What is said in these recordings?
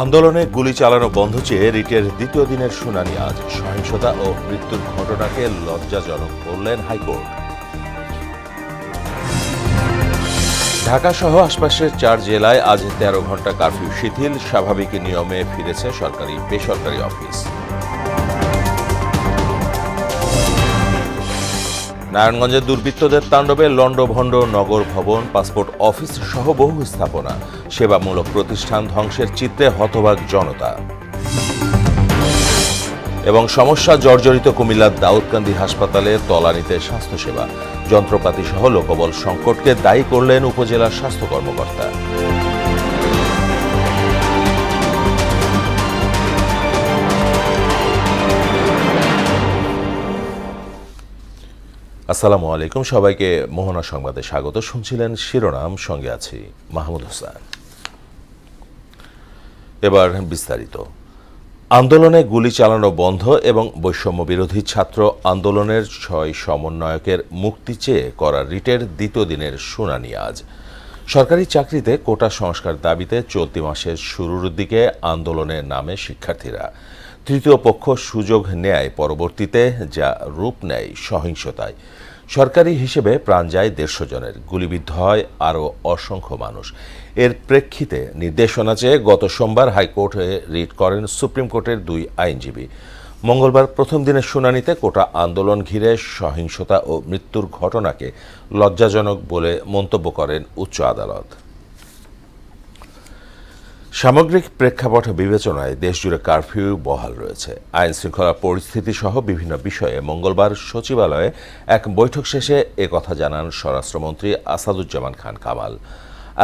আন্দোলনে গুলি চালানো বন্ধ চেয়ে রিটের দ্বিতীয় দিনের শুনানি আজ। সহিংসতা ও মৃত্যুর ঘটনাকে লজ্জাজনক বললেন হাইকোর্ট। ঢাকা সহ আশপাশের 4 জেলায় আজ 13 ঘণ্টা কারফিউ শিথিল। স্বাভাবিক নিয়মে ফিরেছে সরকারি বেসরকারি অফিস। নারায়ণগঞ্জের দুর্বৃত্তদের তাণ্ডবে লণ্ডভণ্ড নগর ভবন, পাসপোর্ট অফিস সহ বহু স্থাপনা, সেবামূলক প্রতিষ্ঠান ধ্বংসের চিত্রে হতবাক জনতা। এবং সমস্যা জর্জরিত কুমিল্লার দাউদকান্দি হাসপাতালে তলানিতে স্বাস্থ্যসেবা, যন্ত্রপাতি সহ লোকবল সংকটকে দায়ী করলেন উপজেলা স্বাস্থ্য কর্মকর্তা। আসসালামু আলাইকুম, সবাইকে মোহনা সংবাদে স্বাগত। শুনছিলেন শিরোনাম, সঙ্গে আছি মাহমুদ হোসেন। এবার বিস্তারিত। আন্দোলনে গুলি চালানো বন্ধ এবং বৈষম্য বিরোধী ছাত্র আন্দোলনের 6 সমন্বয়কের মুক্তি চেয়ে করা রিটের দ্বিতীয় দিনের শুনানি আজ। সরকারি চাকরিতে কোটা সংস্কার দাবিতে চলতি মাসের শুরুর দিকে আন্দোলনের নামে শিক্ষার্থীরা। তৃতীয় পক্ষ সুযোগ নেয় পরবর্তীতে, যা রূপ নেয় সহিংসতায়। সরকারি হিসেবে প্রাণ যায় 150 জনের, গুলিবিদ্ধ হয় আরও অসংখ্য মানুষ। এর প্রেক্ষিতে নির্দেশনা চেয়ে গত সোমবার হাইকোর্টে রিট করেন সুপ্রিম কোর্টের 2 আইনজীবী। মঙ্গলবার প্রথম দিনের শুনানিতে কোটা আন্দোলন ঘিরে সহিংসতা ও মৃত্যুর ঘটনাকে লজ্জাজনক বলে মন্তব্য করেন উচ্চ আদালত। সামগ্রিক প্রেক্ষাপট বিবেচনায় দেশজুড়ে কারফিউ বহাল রয়েছে। আইন শৃঙ্খলা পরিস্থিতি সহ বিভিন্ন বিষয়ে মঙ্গলবার সচিবালয়ে এক বৈঠক শেষে একথা জানান স্বরাষ্ট্রমন্ত্রী আসাদুজ্জামান খান কামাল।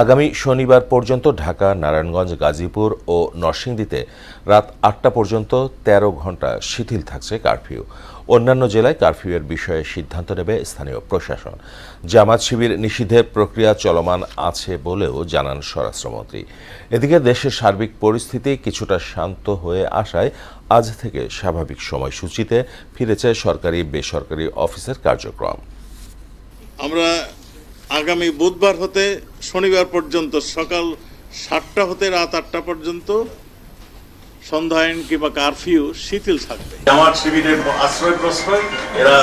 আগামী শনিবার পর্যন্ত ঢাকা, নারায়ণগঞ্জ, গাজীপুর ও নরসিংদীতে রাত 8টা পর্যন্ত 13 ঘণ্টা শিথিল থাকছে কারফিউ। অন্যান্য জেলায় কারফিউয়ের বিষয়ে সিদ্ধান্ত নেবে স্থানীয় প্রশাসন। জামাত শিবির নিষিদ্ধের প্রক্রিয়া চলমান আছে বলেও জানান স্বরাষ্ট্রমন্ত্রী। এদিকে দেশের সার্বিক পরিস্থিতি কিছুটা শান্ত হয়ে আসায় আজ থেকে স্বাভাবিক সময়সূচিতে ফিরেছে সরকারি বেসরকারি অফিসের কার্যক্রম। আমরা আগামী বুধবার হতে শনিবার পর্যন্ত সকাল 7টা হতে রাত 8টা পর্যন্ত সন্ধ্যায়ন কিংবা কারফিউ শিথিল থাকবে। জামাত শিবিরের আশ্রয় প্রশ্রয়, এরা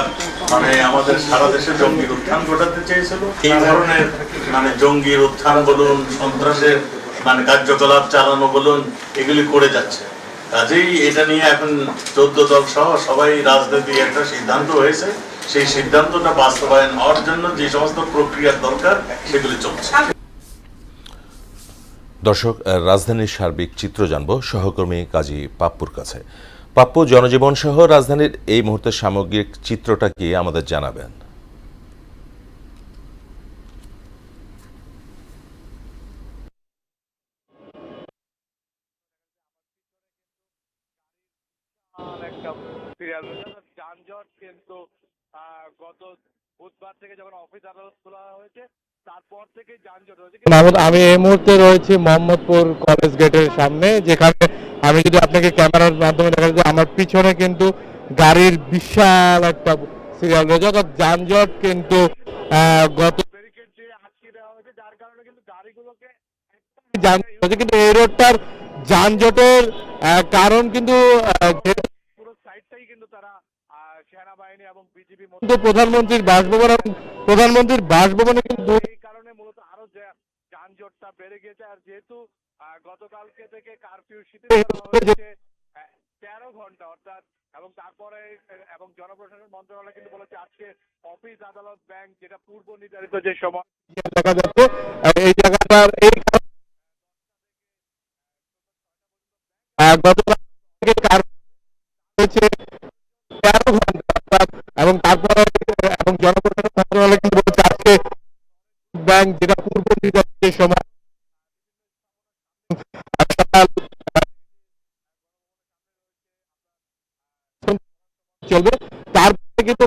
আমাদের সারা দেশে জঙ্গির উত্থান ঘটাতে চেয়েছিল। এই ধরনের জঙ্গির উত্থান বলুন, সন্ত্রাসের কার্যকলাপ চালানো বলুন, এগুলি করে যাচ্ছে। কাজেই এটা নিয়ে এখন 14 দল সহ সবাই রাজনৈতিক একটা সিদ্ধান্ত হয়েছে। সেই সিদ্ধান্তটা বাস্তবায়ন হওয়ার জন্য যে সমস্ত প্রক্রিয়ার দরকার সেগুলি চলছে। দর্শক, রাজধানীর সার্বিক চিত্র জানব সহকর্মী কাজী পাপ্পুর কাছে। পাপ্পু, জনজীবন সহ রাজধানীর এই মুহূর্তের সামগ্রিক চিত্রটা কি আমাদের জানাবেন? যানজট কিন্তু গত বুধবার থেকে যখন অফিস আদালত খোলা হয়েছে তারপর থেকে যানজট হয়েছে। আমি এই মুহূর্তে রয়েছি মোহাম্মদপুর কলেজ গেটের সামনে, যেখানে আমি যদি আপনাকে ক্যামেরার মাধ্যমে দেখা যায় আমার পিছনে কিন্তু গাড়ির বিশাল একটা সিরিয়াল রয়েছে। অর্থাৎ যানজট কিন্তু গত ব্যারিকেড দিয়ে আটকে দেওয়া হয়েছে, যার কারণে কিন্তু গাড়িগুলোকে যানজট হয়েছে। কিন্তু এই রোডটার যানজটের কারণ কিন্তু পুরো সাইডটাই কিন্তু তারা সেনাবাহিনী এবং বিজিবি প্রধানমন্ত্রীর বাসভবনে কিন্তু এই কারণে মূলত আরো যানজটটা বেড়ে গেছে। আর যেহেতু গতকালকে থেকে কারফিউ শিথিল করা হয়েছে 13 ঘন্টা অর্থাৎ, এবং তারপরে এবং জনপ্রশাসন মন্ত্রণালয় কিন্তু বলেছে আজকে অফিস, আদালত, ব্যাংক, যেটা পূর্ব নির্ধারিত যে সময় দেখা যাচ্ছে এই জায়গাটার এই গতকাল থেকে কারফিউ হয়েছে 13 ঘন্টা, এবং তারপরে এবং জনপ্রশাসন মন্ত্রণালয় কিন্তু বলেছে আজকে ব্যাংক, যেটা পূর্ব নির্ধারিত সময় চলবে। তারপরে কিন্তু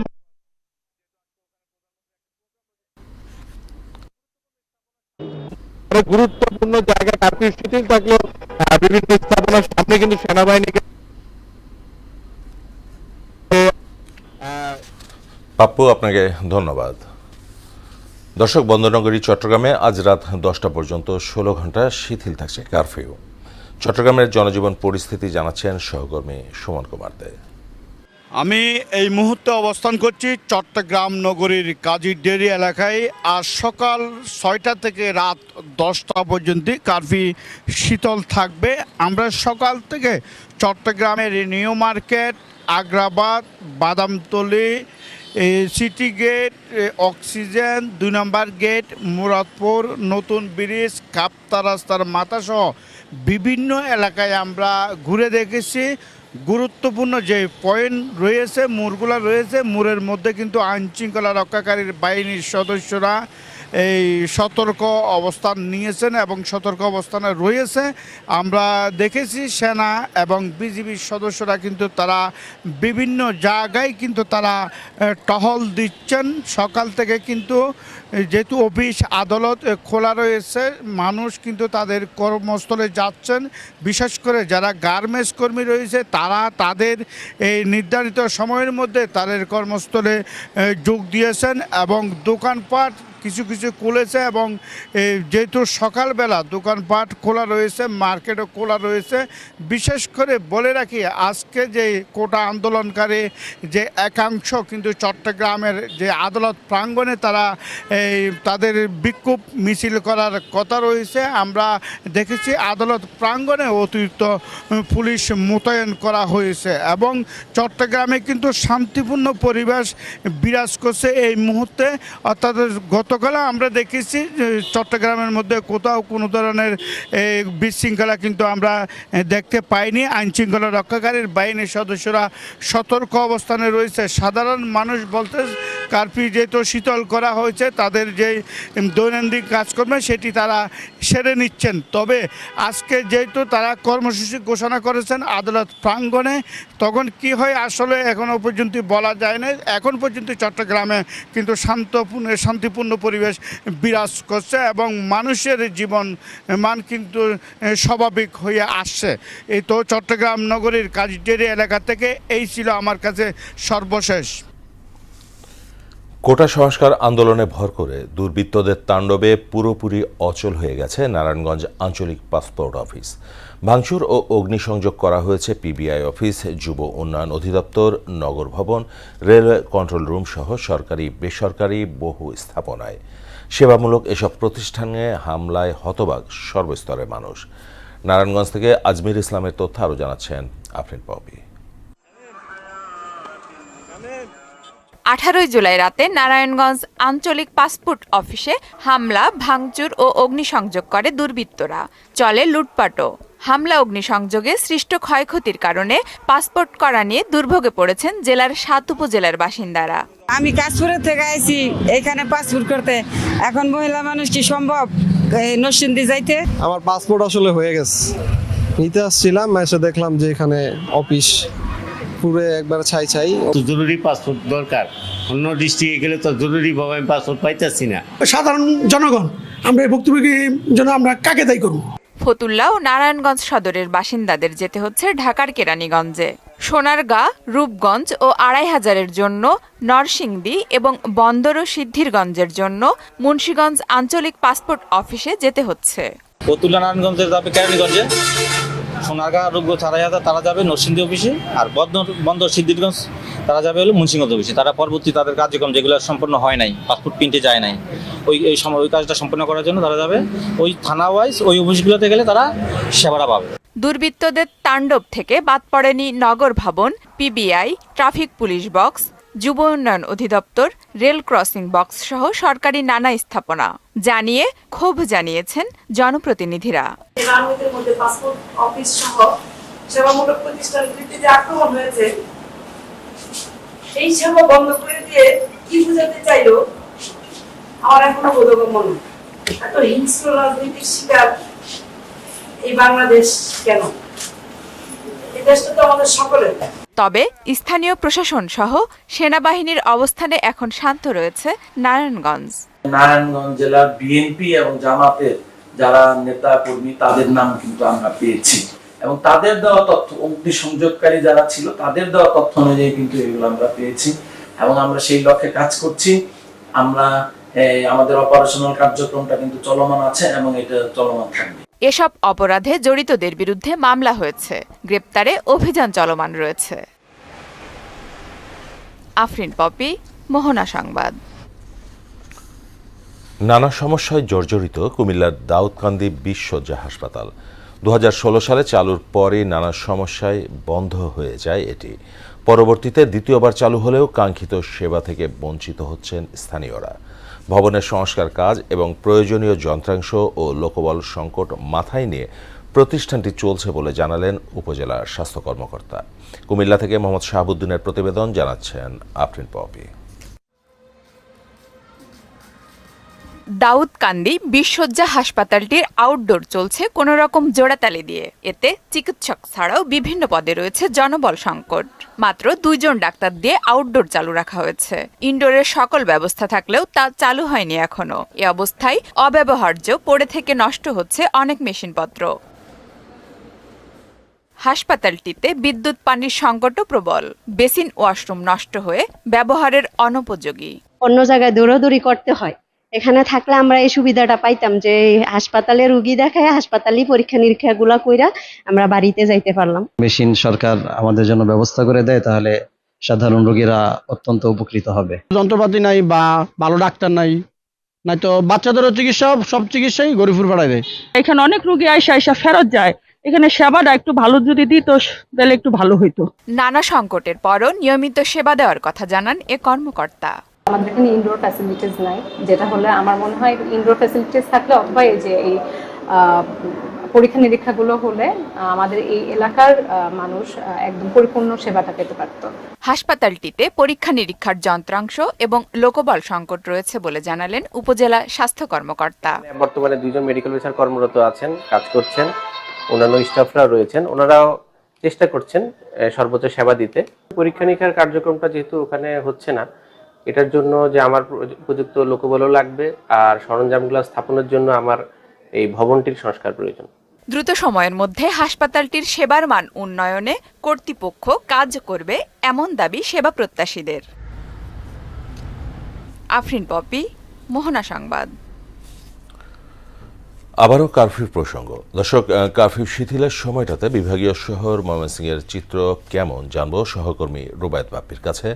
গুরুত্বপূর্ণ জায়গা কারফিউ শিথিল থাকলেও বিভিন্ন স্থাপনার সামনে কিন্তু সেনাবাহিনীকে। পাপ্পু, আপনাকে ধন্যবাদ। দর্শক, বন্দরনগরী চট্টগ্রামে আজ রাত 10টা পর্যন্ত 16 ঘণ্টা শিথিল থাকছে কারফিউ। চট্টগ্রামের জনজীবন পরিস্থিতি জানাচ্ছেন সহকর্মী সুমন কুমার দে। আমি এই মুহূর্তে অবস্থান করছি চট্টগ্রাম নগরীর কাজীরডেরি এলাকায়। আজ সকাল 6টা থেকে রাত 10টা পর্যন্ত কারফিউ শীতল থাকবে। আমরা সকাল থেকে চট্টগ্রামের New Market, Agrabad, Badamtali, city gate, Oxygen, 2 number gate, Muradpur, নতুন ব্রিজ, কাপ্তা রাস্তার মাথাসহ বিভিন্ন এলাকায় আমরা ঘুরে দেখেছি। গুরুত্বপূর্ণ যে পয়েন্ট রয়েছে, মোড়গুলো রয়েছে, মোড়ের মধ্যে কিন্তু আইনশৃঙ্খলা রক্ষাকারীর বাহিনীর সদস্যরা এই সতর্ক অবস্থান নিয়েছেন এবং সতর্ক অবস্থানে রয়েছে। আমরা দেখেছি সেনা এবং বিজিবির সদস্যরা কিন্তু তারা বিভিন্ন জায়গায় কিন্তু তারা টহল দিচ্ছেন। সকাল থেকে কিন্তু যেহেতু অফিস আদালত খোলা রয়েছে, মানুষ কিন্তু তাদের কর্মস্থলে যাচ্ছেন। বিশেষ করে যারা গার্মেন্টস কর্মী রয়েছে তারা তাদের এই নির্ধারিত সময়ের মধ্যে তাদের কর্মস্থলে যোগ দিয়েছেন এবং দোকানপাট কিছু কিছু খুলেছে এবং যেহেতু সকালবেলা দোকানপাট খোলা রয়েছে, মার্কেটও খোলা রয়েছে। বিশেষ করে বলে রাখি, আজকে যে কোটা আন্দোলনকারী যে একাংশ কিন্তু চট্টগ্রামের যে আদালত প্রাঙ্গণে তারা তাদের বিক্ষোভ মিছিল করার কথা রয়েছে। আমরা দেখেছি আদালত প্রাঙ্গণে অতিরিক্ত পুলিশ মোতায়েন করা হয়েছে এবং চট্টগ্রামে কিন্তু শান্তিপূর্ণ পরিবেশ বিরাজ করছে এই মুহূর্তে। অর্থাৎ গতকাল আমরা দেখেছি চট্টগ্রামের মধ্যে কোথাও কোনো ধরনের বিশৃঙ্খলা কিন্তু আমরা দেখতে পাইনি। আইনশৃঙ্খলা রক্ষাকারীর বাহিনীর সদস্যরা সতর্ক অবস্থানে রয়েছে। সাধারণ মানুষ বলতে কারফিউ যেহেতু শীতল করা হয়েছে, তাদের যে দৈনন্দিন কাজকর্ম সেটি তারা সেরে নিচ্ছেন। তবে আজকে যেহেতু তারা কর্মসূচি ঘোষণা করেছেন আদালত প্রাঙ্গণে, তখন কি হয় আসলে এখনও পর্যন্ত বলা যায় না। এখন পর্যন্ত চট্টগ্রামে কিন্তু শান্তিপূর্ণ পরিবেশ বিরাজ করছে এবং মানুষের জীবন মান কিন্তু স্বাভাবিক হয়ে আসছে। এই তো চট্টগ্রাম নগরীর কাজীরডেরি এলাকা থেকে এই ছিল আমার কাছে সর্বশেষ। কোটা সংস্কার আন্দোলনে ভর করে দুর্বৃত্তদের তাণ্ডবে পুরোপুরি অচল হয়ে গেছে নারায়ণগঞ্জ আঞ্চলিক পাসপোর্ট অফিস। ভাঙচুর ও অগ্নিসংযোগ করা হয়েছে পিবিআই অফিস, যুব উন্নয়ন অধিদপ্তর, নগর ভবন, রেলওয়ে কন্ট্রোল রুম সহ সরকারি বেসরকারি বহু স্থাপনায়। সেবামূলক এসব প্রতিষ্ঠানে হামলায় হতবাক সর্বস্তরের মানুষ। নারায়ণগঞ্জ থেকে আজমির ইসলামের তথ্য আরও জানাচ্ছেন আফরিন পপি। 18 জুলাই রাতে নারায়ণগঞ্জ আঞ্চলিক পাসপোর্ট অফিসে হামলা, ভাঙচুর ও অগ্নিসংযোগ করে দুর্বৃত্তরা। চলে লুটপাটও। হামলা অগ্নিসংযোগে সৃষ্ট ক্ষয়ক্ষতির কারণে পাসপোর্ট করা নিয়ে দুর্ভোগে পড়েছেন জেলার 7 উপজেলার বাসিন্দারা। আমি কাশপুরের থেকে আইছি এখানে পাসপোর্ট করতে। এখন মহিলা মানুষ কি সম্ভব নরসিংদী যাইতে? আমার পাসপোর্ট আসলে হয়ে গেছে, নিতে আসছিলাম, এসে দেখলাম যে এখানে অফিস পুরো একবার ছাই। তো জরুরি পাসপোর্ট দরকার, অন্য ডিস্ট্রিক্টে গেলে তো জরুরিভাবে আমি পাসপোর্ট পাইতেছি না। সাধারণ জনগণ আমরা ভুক্তভোগীর জন্য আমরা কাকে দায়ী করব? ফতুল্লা ও নারায়ণগঞ্জ সদরের বাসিন্দাদের যেতে হচ্ছে ঢাকার কেরানীগঞ্জে। সোনারগাঁ, রূপগঞ্জ ও 2500-এর জন্য নরসিংদী এবং বন্দর ও সিদ্ধিরগঞ্জের জন্য মুন্সিগঞ্জ আঞ্চলিক পাসপোর্ট অফিসে যেতে হচ্ছে। ফতুল্লা নারায়ণগঞ্জের যাবে কেরানীগঞ্জে, সোনারগাঁ, রূপগঞ্জ 2500 তারা যাবে নরসিংদী অফিসে, আর বন্দর সিদ্ধিরগঞ্জ তারা যাবে হলো মুন্সিগঞ্জ অফিসে। তারা পরবর্তী তাদের কার্যক্রম যেগুলো সম্পন্ন হয় নাই, পাসপোর্ট প্রিন্টে যায় নাই, ওই কাজটা সম্পন্ন করার জন্য তারা যাবে ওই থানা ওয়াইজ ওই অফিসগুলোতে গেলে তারা সেবাটা পাবে। দুর্বৃত্তদের তাণ্ডব থেকে বাদ পড়েনি নগর ভবন, পিবিআই, ট্রাফিক পুলিশ বক্স, যুব উন্নয়ন অধিদপ্তর, রেল ক্রসিং বক্স সহ সরকারি নানা স্থাপনা। জানিয়ে ক্ষোভ জানিয়েছেন জনপ্রতিনিধিরা। রাজনীতির মধ্যে পাসপোর্ট অফিস সহ সেবামূলক প্রতিষ্ঠানগুলিতে যে আক্রমণ হয়েছে, এই সেবা বন্ধ করে দিয়ে কি বুঝাতে চাইলো আমার এখনো বোধগম্য নয়। এত হিংস্র রাজনীতির শিকার এই বাংলাদেশ কেন? এই দেশটা তো আমাদের সকলের। তবে স্থানীয় প্রশাসন সহ সেনাবাহিনীর অবস্থানে এখন শান্ত রয়েছে নারায়ণগঞ্জ। নারায়ণগঞ্জ জেলার বিএনপি এবং জামাতের যারা নেতা কর্মী তাদের নাম কিন্তু আমরা পেয়েছি এবং তাদের দেওয়া তথ্য, অগ্নিসংযোগকারী যারা ছিল তাদের দেওয়া তথ্য অনুযায়ী কিন্তু এগুলো আমরা পেয়েছি এবং আমরা সেই লক্ষ্যে কাজ করছি। আমরা আমাদের অপারেশনাল কার্যক্রমটা কিন্তু চলমান আছে এবং এটা চলমান থাকবে। এসব অপরাধে জড়িতদের বিরুদ্ধে মামলা হয়েছে, গ্রেপ্তারে অভিযান চলমান রয়েছে। আফরিন পপি, মোহনা সংবাদ। নানা সমস্যায় জর্জরিত কুমিল্লার দাউদকান্দি ২০ শয্যা হাসপাতাল। ২০১৬ সালে চালুর পরই নানা সমস্যায় বন্ধ হয়ে যায় এটি। পরবর্তীতে দ্বিতীয়বার চালু হলেও কাঙ্ক্ষিত সেবা থেকে বঞ্চিত হচ্ছেন স্থানীয়রা। ভবনের সংস্কার কাজ এবং প্রয়োজনীয় যন্ত্রাংশ ও লোকবল সংকট মাথায় নিয়ে প্রতিষ্ঠানটি চলছে বলে জানালেন উপজেলা স্বাস্থ্য কর্মকর্তা। কুমিল্লা থেকে মোহাম্মদ শাহাবুদ্দিনের প্রতিবেদন, জানাচ্ছেন আফরিন পপি। দাউদকান্দি ২০ শয্যা হাসপাতালটির আউটডোর চলছে কোনো রকম জোড়াতালি দিয়ে। এতে চিকিৎসক ছাড়াও বিভিন্ন পদে রয়েছে জনবল সংকট। মাত্র ২ জন ডাক্তার দিয়ে আউটডোর চালু রাখা হয়েছে। ইনডোরের সকল ব্যবস্থা থাকলেও তা চালু হয়নি এখনো। এ অবস্থায় অব্যবহার্য পড়ে থেকে নষ্ট হচ্ছে অনেক মেশিনপত্র। হাসপাতালটিতে বিদ্যুৎ পানির সংকটও প্রবল। বেসিন ওয়াশরুম নষ্ট হয়ে ব্যবহারের অনুপযোগী। অন্য জায়গায় দৌড়াদৌড়ি করতে হয়, এখানে থাকলে আমরা এই সুবিধাটা পাইতাম যে হাসপাতালে রুগী দেখায় হাসপাতালেই পরীক্ষা নিরীক্ষাগুলা কইরা আমরা বাড়িতে যাইতে পারলাম। মেশিন সরকার আমাদের জন্য ব্যবস্থা করে দেয়, তাহলে সাধারণ রোগীরা অত্যন্ত উপকৃত হবে। যন্ত্রপাতি নাই বা ভালো ডাক্তার নাই, নয়তো বাচ্চাদেরও চিকিৎসা সব চিকিৎসাই গরিপুর পাড়ায় দেয়। এখানে অনেক রুগী আইসা ফেরত যায়, এখানে সেবাটা একটু ভালো যদি দিত তাহলে একটু ভালো হইতো। নানা সংকটের পরও নিয়মিত সেবা দেওয়ার কথা জানান এ কর্মকর্তা। আমাদের এখানে ইনডোর ফ্যাসিলিটিস নাই, যেটা হলে আমার মনে হয় ইনডোর ফ্যাসিলিটিস থাকলে অথবা এই যে এই পরীক্ষা নিরীক্ষাগুলো হলে আমাদের এই এলাকার মানুষ একদম পরিপূর্ণ সেবাটা পেতে পারত। হাসপাতালটিতে পরীক্ষা নিরীক্ষার যন্ত্রাংশ এবং লোকবল সংকট রয়েছে বলে জানালেন উপজেলা স্বাস্থ্য কর্মকর্তা। বর্তমানে 2 জন মেডিকেল অফিসার কর্মরত আছেন, কাজ করছেন, অন্যান্য স্টাফরা রয়েছেন, ওনারাও চেষ্টা করছেন সর্বোচ্চ সেবা দিতে। পরীক্ষা নিরীক্ষার কার্যক্রমটা যেহেতু ওখানে হচ্ছে না, এটার জন্য যে আমার উপযুক্ত লোকবলও লাগবে আর সরঞ্জামগুলো স্থাপনের জন্য আমার এই ভবনটির সংস্কার প্রয়োজন। দ্রুত সময়ের মধ্যে হাসপাতালটির সেবার মান উন্নয়নে কর্তৃপক্ষ কাজ করবে এমন দাবি সেবা প্রত্যাশীদের। আফরিন পপি, মোহনা সংবাদ। আবারও কারফিউ প্রসঙ্গ। দর্শক, কারফিউ শিথিলের সময়টাতে বিভাগীয় শহর ময়মনসিংহের চিত্র কেমন জানবো সহকর্মী রুবায়েত বাপ্পির কাছে।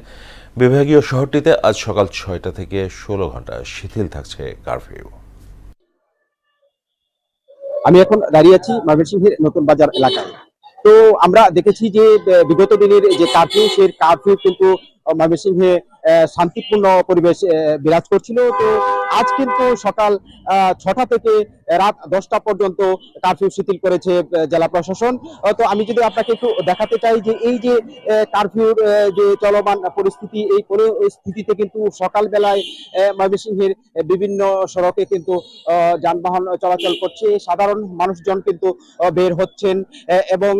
বিভাগীয় শহরটিতে আজ সকাল ৬টা থেকে ১৬ ঘন্টা শিথিল থাকছে কারফিউ। আমি এখন দাঁড়িয়ে আছি ময়মনসিংহের নতুন বাজার এলাকায়। তো আমরা দেখেছি যে বিগত দিনের যে কারফিউ, সেই কারফিউ কিন্তু ময়মনসিংহে শান্তিপূর্ণ পরিবেশ বিরাজ করছিল। তো আজ কিন্তু সকাল ৬টা থেকে রাত 10টা পর্যন্ত কারফিউ শিথিল করেছে জেলা প্রশাসন। তো আমি যদি আপনাকে একটু দেখাতে চাই যে এই যে কারফিউর যে চলমান পরিস্থিতি, এই পরিস্থিতিতে কিন্তু সকালবেলায় ময়মনসিংহের বিভিন্ন সড়কে কিন্তু যানবাহন চলাচল করছে, সাধারণ মানুষজন কিন্তু বের হচ্ছেন এবং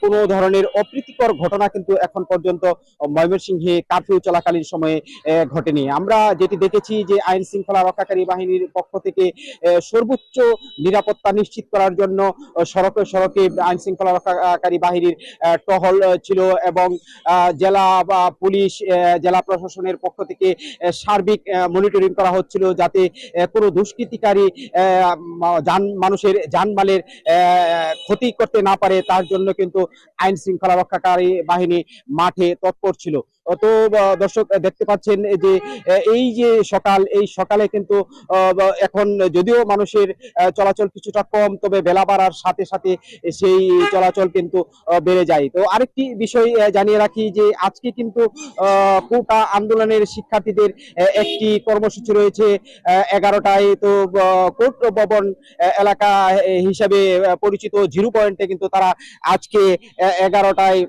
কোনো ধরনের অপ্রীতিকর ঘটনা কিন্তু এখন পর্যন্ত ময়মনসিংহে কারফিউ চলাকালীন সময়ে ঘটেনি। আমরা যেটি দেখেছি যে আইন শৃঙ্খলা রক্ষাকারী বাহিনীর পক্ষ থেকে সর্বোচ্চ নিরাপত্তা নিশ্চিত করার জন্য সড়কে সড়কে আইন শৃঙ্খলা রক্ষাকারী বাহিনীর টহল ছিল এবং জেলা বা পুলিশ, জেলা প্রশাসনের পক্ষ থেকে সার্বিক মনিটরিং করা হচ্ছিল যাতে কোনো দুষ্কৃতিকারী মানুষের জানমালের ক্ষতি করতে না পারে, তার জন্য কিন্তু আইন শৃঙ্খলা রক্ষাকারী বাহিনী মাঠে তৎপর ছিল। তো দর্শক দেখতে পাচ্ছেন যে এই যে এই সকালে কিন্তু এখন যদিও মানুষের চলাচল কিছুটা কম, তবে বেলা বাড়ার সাথে সাথে সেই চলাচল কিন্তু বেড়ে যায়। তো আরেকটি বিষয় জানিয়ে রাখি যে আজকে কিন্তু কোটা আন্দোলনের শিক্ষার্থীদের একটি কর্মসূচি রয়েছে 11টায়। তো কোর্ট ভবন এলাকা হিসাবে পরিচিত 0 পয়েন্টে কিন্তু তারা আজকে 11টায়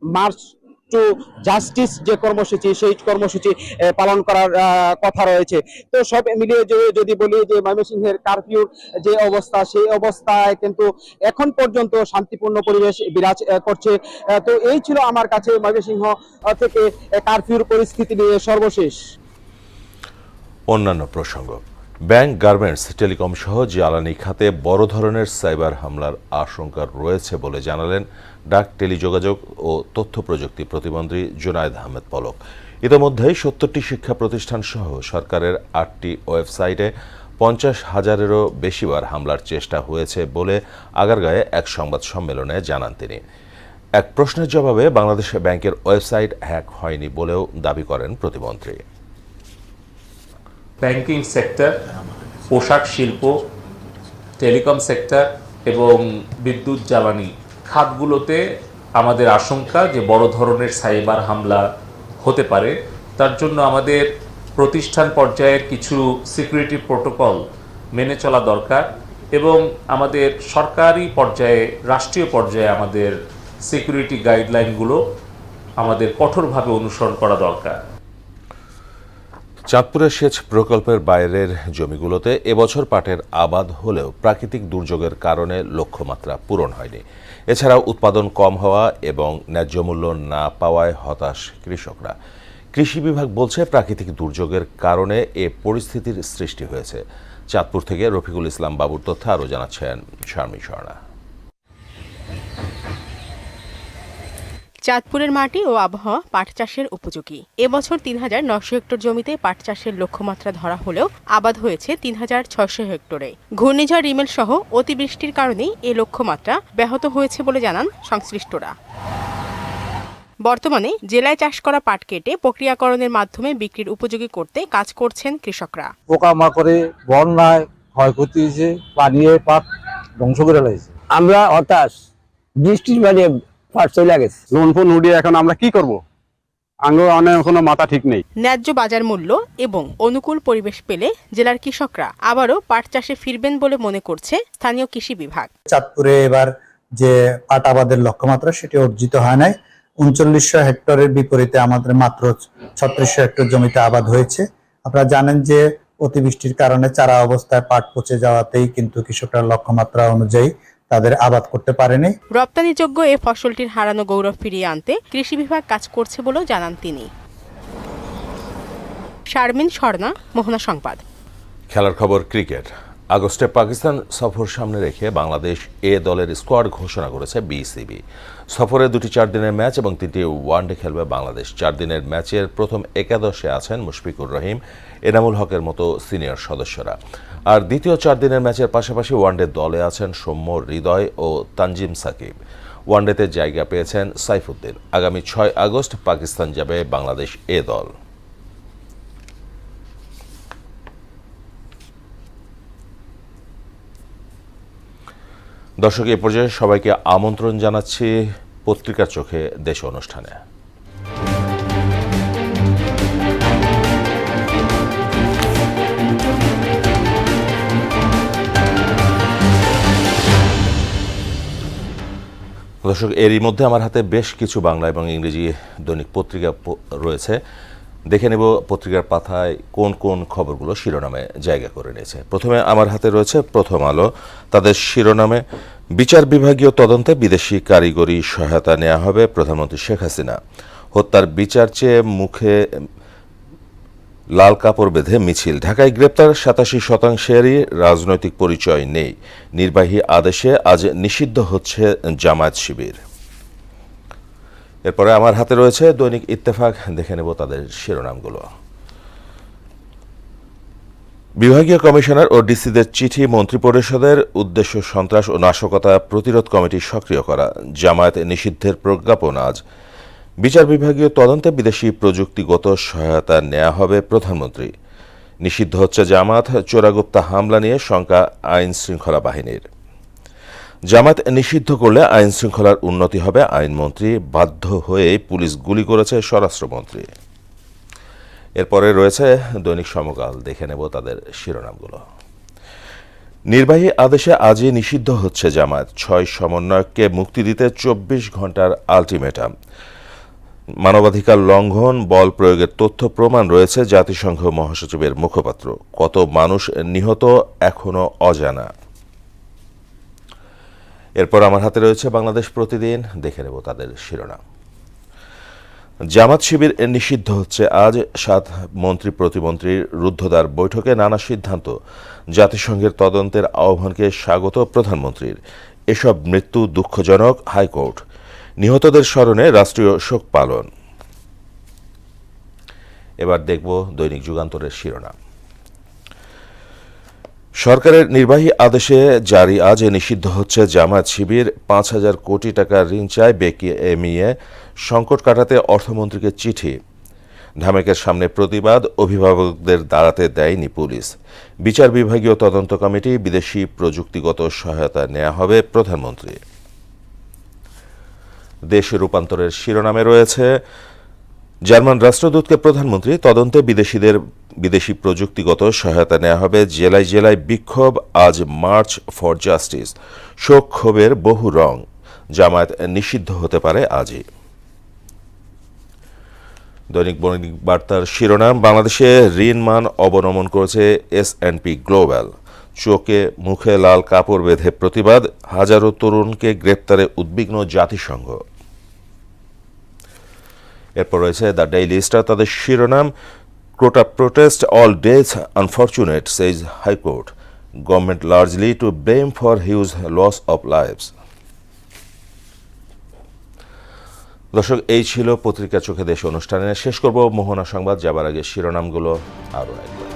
মার্চ টু জাস্টিস যে কর্মসূচি, সেই কর্মসূচি পালন করার কথা রয়েছে। তো সব মিলিয়ে যদি বলি যে ময়মনসিংহের কারফিউর যে অবস্থা, সেই অবস্থায় কিন্তু এখন পর্যন্ত শান্তিপূর্ণ পরিবেশ বিরাজ করছে। তো এই ছিল আমার কাছে ময়মনসিংহ থেকে কারফিউর পরিস্থিতি নিয়ে সর্বশেষ। অন্যান্য প্রসঙ্গ, ব্যাংক, গার্মেন্টস, টেলিকম সহ জ্বালানি খাতে বড় ধরনের সাইবার হামলার আশঙ্কা রয়েছে বলে জানালেন ডাক, টেলিযোগাযোগ ও তথ্য প্রযুক্তি প্রতিমন্ত্রী জুনায়েদ আহমেদ পলক। ইতিমধ্যে 70টি শিক্ষা প্রতিষ্ঠান সহ সরকারের 8টি ওয়েবসাইটে 50,000-এরও বেশিবার হামলার চেষ্টা হয়েছে বলে আগারগাঁয়ে এক সংবাদ সম্মেলনে জানান তিনি। এক প্রশ্নের জবাবে বাংলাদেশ ব্যাংকের ওয়েবসাইট হ্যাক হয়নি বলেও দাবি করেন প্রতিমন্ত্রী। ব্যাংকিং সেক্টর, পোশাক শিল্প, টেলিকম সেক্টর এবং বিদ্যুৎ জ্বালানি খাতগুলোতে আমাদের আশঙ্কা যে বড় ধরনের সাইবার হামলা হতে পারে। তার জন্য আমাদের প্রতিষ্ঠান পর্যায়ের কিছু সিকিউরিটি প্রোটোকল মেনে চলা দরকার এবং আমাদের সরকারি পর্যায়ে, রাষ্ট্রীয় পর্যায়ে আমাদের সিকিউরিটি গাইডলাইনগুলো আমাদের কঠোরভাবে অনুসরণ করা দরকার। চাঁদপুরের সেচ প্রকল্পের বাইরের জমিগুলোতে এবছর পাটের আবাদ হলেও প্রাকৃতিক দুর্যোগের কারণে লক্ষ্যমাত্রা পূরণ হয়নি। এছাড়াও উৎপাদন কম হওয়া এবং ন্যায্য মূল্য না পাওয়ায় হতাশ কৃষকরা। কৃষি বিভাগ বলছে প্রাকৃতিক দুর্যোগের কারণে এ পরিস্থিতির সৃষ্টি হয়েছে। চাঁদপুর থেকে রফিকুল ইসলাম বাবুর তথ্য আরও জানাচ্ছেন শারমি স্বর্ণা। চাঁদপুরের মাটি ও আবহাওয়া পাট চাষের উপযোগী। এবছর ৩,৯০০ হেক্টর জমিতে পাট চাষের লক্ষ্যমাত্রা ধরা হলেও আবাদ হয়েছে ৩,৬০০ হেক্টরে। ঘূর্ণিঝড় রিমেল সহ অতিবৃষ্টির কারণেই এ লক্ষ্যমাত্রা ব্যাহত হয়েছে বলে জানান সংশ্লিষ্টরা। বর্তমানে জেলায় চাষ করা পাট কেটে প্রক্রিয়াকরণের মাধ্যমে বিক্রির উপযোগী করতে কাজ করছেন কৃষকরা। পোকামাকড়ে, বন্যায় ক্ষয়ক্ষতি হয়েছে, পানিয়ে পাট ধ্বংস করে লাগছে। আমরা হতাশ, বৃষ্টির মানে পাট চলে গেছে। লোন ফোন উঠিয়ে এখন আমরা কি করব? কোনো মাথা ঠিক নেই। ন্যায্য বাজার মূল্য এবং অনুকূল পরিবেশ পেলে জেলার কৃষকরা আবারও পাট চাষে ফিরবেন বলে মনে করছে স্থানীয় কৃষি বিভাগ। চাঁদপুরে এবার যে পাট আবাদের লক্ষ্যমাত্রা সেটি অর্জিত হয় নাই। ৩৯০০ হেক্টরের বিপরীতে আমাদের মাত্র ৩৬০০ হেক্টর জমিতে আবাদ হয়েছে। আপনারা জানেন যে অতিবৃষ্টির কারণে চারা অবস্থায় পাট পচে যাওয়াতেই কিন্তু কৃষকরা লক্ষ্যমাত্রা অনুযায়ী তাদের আবাদ করতে পারেনি। রপ্তানিযোগ্য এ ফসলটির হারানো গৌরব ফিরিয়ে আনতে কৃষি বিভাগ কাজ করছে বলেও জানান তিনি। শারমিন স্বর্ণা, মোহনা সংবাদ। খেলার খবর ক্রিকেট। আগস্টে পাকিস্তান সফর সামনে রেখে বাংলাদেশ এ দলের স্কোয়াড ঘোষণা করেছে বিসিবি। সফরে 2টি 4 দিনের ম্যাচ এবং 3টি ওয়ানডে খেলবে বাংলাদেশ। 4 দিনের ম্যাচের প্রথম একাদশে আছেন মুশফিকুর রহিম, এনামুল হকের মতো সিনিয়র সদস্যরা। আর দ্বিতীয় 4 দিনের ম্যাচের পাশাপাশি ওয়ানডে দলে আছেন সৌম্য, হৃদয় ও তানজিম সাকিব। ওয়ানডেতে জায়গা পেয়েছেন সাইফুদ্দিন। আগামী 6 আগস্ট পাকিস্তান যাবে বাংলাদেশ এ দল। দর্শক, এ পর্যায়ে সবাইকে আমন্ত্রণ জানাচ্ছি পত্রিকার চোখে দেশ অনুষ্ঠানে। দর্শক, এরই মধ্যে আমার হাতে বেশ কিছু বাংলা এবং ইংরেজি দৈনিক পত্রিকা রয়েছে। দেখে নেব পত্রিকার পাতায় কোন কোন খবরগুলো শিরোনামে জায়গা করে নিয়েছে। প্রথমে আমার হাতে রয়েছে প্রথম আলো। তাদের শিরোনামে বিচার বিভাগীয় তদন্তে বিদেশি কারিগরি সহায়তা নেওয়া হবে প্রধানমন্ত্রী শেখ হাসিনা। হত্যার বিচার চেয়ে মুখে লাল কাপড় বেঁধে মিছিল। ঢাকায় গ্রেপ্তার 87%-এরই রাজনৈতিক পরিচয় নেই। নির্বাহী আদেশে আজ নিষিদ্ধ হচ্ছে জামায়াত শিবির। এরপরে আমার হাতে রয়েছে দৈনিক ইত্তেফাক। দেখে নেব তাদের শিরোনামগুলো। বিভাগীয় কমিশনার ও ডিসিদের চিঠি, মন্ত্রিপরিষদের উদ্দেশ্য সন্ত্রাস ও নাশকতা প্রতিরোধ কমিটি সক্রিয় করা। জামায়াত নিষিদ্ধের প্রজ্ঞাপন আজ। বিচার বিভাগীয় তদন্তে বিদেশি প্রযুক্তিগত সহায়তা নেওয়া হবে প্রধানমন্ত্রী। নিষিদ্ধ হচ্ছে জামায়াত। চোরাগুপ্তা হামলা নিয়ে শঙ্কা আইন শৃঙ্খলা বাহিনীর। জামায়াত নিষিদ্ধ করলে আইন শৃঙ্খলার উন্নতি হবে, আইনমন্ত্রী। বাধ্য হয়ে পুলিশ গুলি করেছে স্বরাষ্ট্রমন্ত্রী। এরপরে রয়েছে দৈনিক সমকাল। দেখে নেব তাদের শিরোনামগুলো। নির্বাহী আদেশে আজই নিষিদ্ধ হচ্ছে জামায়াত। 6 সমন্বয়ককে মুক্তি দিতে 24 ঘন্টার আলটিমেটাম। মানবাধিকার লঙ্ঘন, বল প্রয়োগের তথ্য প্রমাণ রয়েছে জাতিসংঘ মহাসচিবের মুখপাত্র। কত মানুষ নিহত এখনো অজানা। এরপর আমার হাতে রয়েছে বাংলাদেশ প্রতিদিন। দেখে নেব তাদের শিরোনাম। জামাত শিবির নিষিদ্ধ হচ্ছে আজ। 7 মন্ত্রী প্রতিমন্ত্রীর রুদ্ধদ্বার বৈঠকে নানা সিদ্ধান্ত। জাতিসংঘের তদন্তের আহ্বানকে স্বাগত প্রধানমন্ত্রীর। এসব মৃত্যু দুঃখজনক, হাইকোর্ট। নিহতদের স্মরণে রাষ্ট্রীয় শোক পালন। এবার দেখব দৈনিক যুগান্তরের শিরোনাম। সরকারের নির্বাহী আদেশে জারি আজ নিষিদ্ধ হচ্ছে জামায়াত শিবির। 5,000 কোটি টাকার ঋণ চায় বেকিএমইএ, সংকট কাটাতে অর্থমন্ত্রীকে চিঠি। ঢামেকের সামনে প্রতিবাদ, অভিভাবকদের দাঁড়াতে দেয়নি পুলিশ। বিচার বিভাগীয় তদন্ত কমিটি, বিদেশি প্রযুক্তিগত সহায়তা নেওয়া হবে প্রধানমন্ত্রী। দেশ রূপান্তরের শিরোনামে রয়েছে জার্মান রাষ্ট্রদূতকে প্রধানমন্ত্রী, তদন্তে বিদেশি প্রযুক্তিগত সহায়তা নেওয়া হবে। জেলায় জেলায় বিক্ষোভ, আজ মার্চ ফর জাস্টিস। শোক ক্ষোভের বহু রং, জামায়াত নিষিদ্ধ হতে পারে আজই। দৈনিক বণিক বার্তার শিরোনাম, বাংলাদেশে ঋণ মান অবনমন করেছে S&P গ্লোবাল। চোখে মুখে লাল কাপড় বেঁধে প্রতিবাদ, হাজারো তরুণকে গ্রেপ্তারে উদ্বিগ্ন জাতিসংঘ। এরপর রয়েছে দ্য ডেইলি স্টার, তাদের শিরোনাম, quota protest all death unfortunate says high court, government largely to blame for huge loss of lives. দর্শক, এই ছিল পত্রিকা চোখে দেশ অনুষ্ঠানে। শেষ করব মোহনা সংবাদ, যাবার আগে শিরোনামগুলো আরও একবার।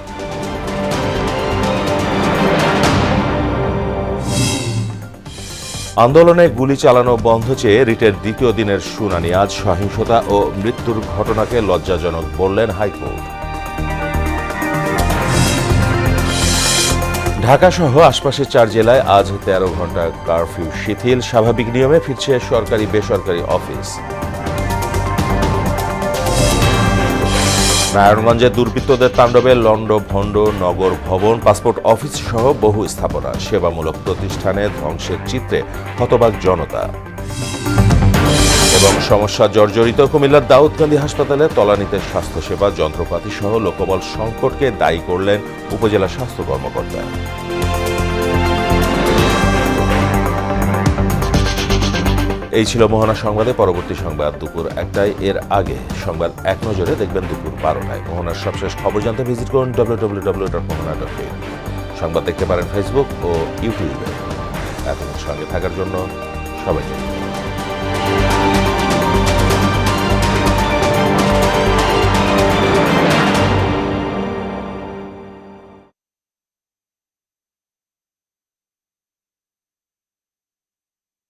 আন্দোলনে গুলি চালানো বন্ধ চেয়ে রিটের দ্বিতীয় দিনের শুনানি আজ। সহিংসতা ও মৃত্যুর ঘটনাকে লজ্জাজনক বললেন হাইকোর্ট। ঢাকাসহ আশপাশের 4 জেলায় আজ 13 ঘন্টা কারফিউ শিথিল। স্বাভাবিক নিয়মে ফিরছে সরকারি বেসরকারি অফিস। নারায়ণগঞ্জে দুর্বৃত্তদের তাণ্ডবে লন্ডভন্ড নগর ভবন, পাসপোর্ট অফিস সহ বহু স্থাপনা। সেবামূলক প্রতিষ্ঠানে ধ্বংসের চিত্রে হতবাক জনতা। এবং সমস্যা জর্জরিত কুমিল্লার দাউদকান্দি হাসপাতালে তলানিতে স্বাস্থ্যসেবা, যন্ত্রপাতি সহ লোকবল সংকটকে দায়ী করলেন উপজেলা স্বাস্থ্য কর্মকর্তা। এই ছিল মোহনা সংবাদে। পরবর্তী সংবাদ দুপুর 1টায়। এর আগে সংবাদ এক নজরে দেখবেন দুপুর 12টায়। মোহনার সবশেষ খবর জানতে ভিজিট করুন www.mohana.in। সংবাদ দেখতে পারেন ফেসবুক ও ইউটিউবে। এতক্ষণ সঙ্গে থাকার জন্য সবাইকে